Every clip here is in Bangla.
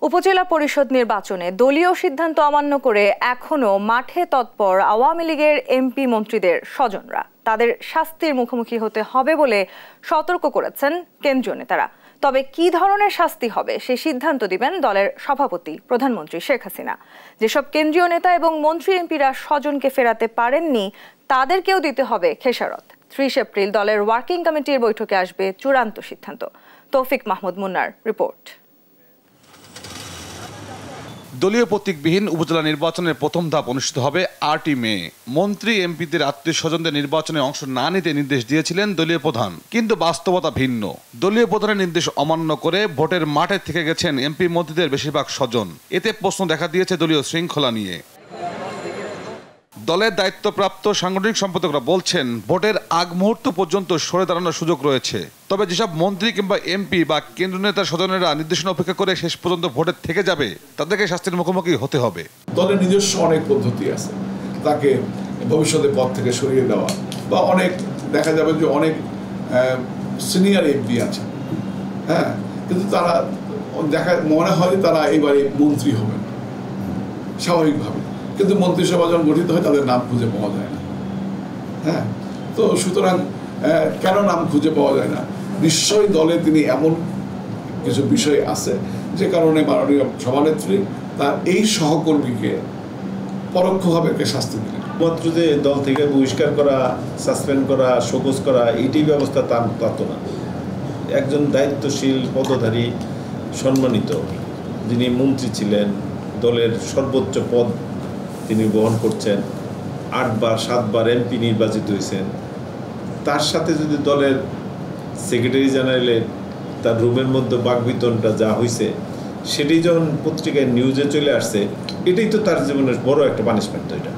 উপজেলা পরিষদ নির্বাচনে দলীয় সিদ্ধান্ত অমান্য করে এখনো মাঠে তৎপর আওয়ামী লীগের এমপি মন্ত্রীদের স্বজনরা তাদের শাস্তির মুখোমুখি হতে হবে বলে সতর্ক করেছেন কেন্দ্রীয় নেতারা। তবে কি ধরনের শাস্তি হবে সে সিদ্ধান্ত দিবেন দলের সভাপতি প্রধানমন্ত্রী শেখ হাসিনা। যেসব কেন্দ্রীয় নেতা এবং মন্ত্রী এমপিরা স্বজনকে ফেরাতে পারেননি তাদেরকেও দিতে হবে খেসারত। ৩০ এপ্রিল দলের ওয়ার্কিং কমিটির বৈঠকে আসবে চূড়ান্ত সিদ্ধান্ত। তৌফিক মাহমুদ মুন্নার রিপোর্ট। দলীয় প্রতীকবিহীন উপজেলা নির্বাচনের প্রথম ধাপ অনুষ্ঠিত হবে ৮ই মে। মন্ত্রী এমপিদের আত্মীয় স্বজনদের নির্বাচনে অংশ না নিতে নির্দেশ দিয়েছিলেন দলীয় প্রধান, কিন্তু বাস্তবতা ভিন্ন। দলীয় প্রধানের নির্দেশ অমান্য করে ভোটের মাঠে থেকে গেছেন এমপি মন্ত্রীদের বেশিরভাগ স্বজন। এতে প্রশ্ন দেখা দিয়েছে দলীয় শৃঙ্খলা নিয়ে। দলের দায়িত্বপ্রাপ্ত সাংগঠনিক সম্পাদকরা বলছেন ভোটের আগ মুহূর্ত পর্যন্ত সরে দাঁড়ানোর সুযোগ রয়েছে। তবে যেসব মন্ত্রী কিংবা এমপি বা কেন্দ্রীয় নেতার স্বজনেরা নির্দেশনা উপেক্ষা করে শেষ পর্যন্ত ভোটের থেকে যাবে তাদেরকে শাস্তির মুখোমুখি হতে হবে। দলের নিজস্ব অনেক পদ্ধতি আছে, তাকে ভবিষ্যতে পদ থেকে সরিয়ে দেওয়া, বা অনেক দেখা যাবে যে অনেক সিনিয়র এমপি আছে, হ্যাঁ, কিন্তু তারা মনে হয় তারা এবারে মন্ত্রী হবেন স্বাভাবিকভাবে, কিন্তু মন্ত্রিসভা যখন গঠিত হয় তাদের নাম খুঁজে পাওয়া যায় না। হ্যাঁ, তো সুতরাং কেন নাম খুঁজে পাওয়া যায় না? নিশ্চয়ই দলে তিনি এমন কিছু বিষয় আছে যে কারণে মাননীয় সভানেত্রী তার এই সহকর্মীকে পরোক্ষভাবে শাস্তি দিলেন। মাত্র যে দল থেকে বহিষ্কার করা, সাসপেন্ড করা, শোকজ করা এইটি ব্যবস্থা তার তো না। একজন দায়িত্বশীল পদধারী সম্মানিত যিনি মন্ত্রী ছিলেন, দলের সর্বোচ্চ পদ তিনি বহন করছেন, 8বার 7বার এমপি নির্বাচিত হয়েছেন, তার সাথে যদি দলের সেক্রেটারি জেনারেলের তার রুমের মধ্যে বাকবিতনটা যা হয়েছে সেটি যখন পত্রিকায় নিউজে চলে আসছে, এটাই তো তার জীবনের বড় একটা পানিশমেন্ট। এটা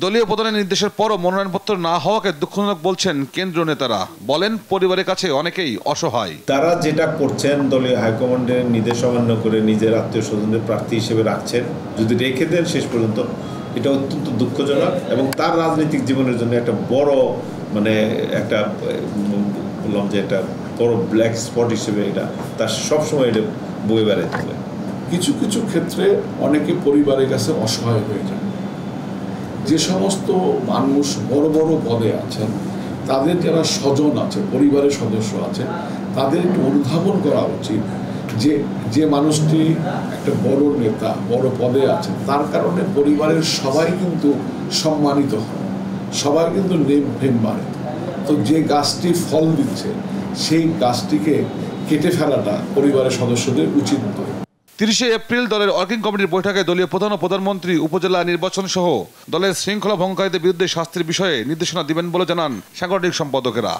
দলীয় প্রধানের নির্দেশের পরও মনোনয়নপত্র না হওয়াকে দুঃখজনক বলছেন কেন্দ্রীয় নেতারা। বলেন পরিবারের কাছে অনেকেই অসহায়। তারা যেটা করছেন দলীয় হাইকমান্ডের নির্দেশ অমান্য করে নিজের আত্মীয় স্বজনদের প্রার্থী হিসেবে রাখছেন, যদি রেখে দেন শেষ পর্যন্ত, এটা অত্যন্ত দুঃখজনক এবং তার রাজনৈতিক জীবনের জন্য একটা বড় একটা বললাম যে একটা বড় ব্ল্যাক স্পট হিসেবে এটা তার সবসময় এটা বয়ে বেড়াতে হবে। কিছু কিছু ক্ষেত্রে অনেকে পরিবারের কাছে অসহায় হয়ে যায়। যে সমস্ত মানুষ বড় বড় পদে আছেন তাদের যারা স্বজন আছে, পরিবারের সদস্য আছে, তাদের একটু অনুধাবন করা উচিত যে মানুষটি একটা বড় নেতা, বড় পদে আছেন, তার কারণে পরিবারের সবাই কিন্তু সম্মানিত হয়, সবাই কিন্তু নেম ফেম বাড়ে। তো যে গাছটি ফল দিচ্ছে সেই গাছটিকে কেটে ফেলাটা পরিবারের সদস্যদের উচিত নয়। ৩০ এপ্রিল দলের ওয়ার্কিং কমিটির বৈঠকে দলীয় প্রধান ও প্রধানমন্ত্রী উপজেলা নির্বাচন সহ দলের শৃঙ্খলা ভঙ্গকারীদের বিরুদ্ধে শাস্তির বিষয়ে নির্দেশনা দিবেন বলে জানান সাংগঠনিক সম্পাদকেরা।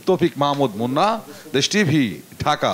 তৌফিক মাহমুদ মুন্না, দেশ টিভি, ঢাকা।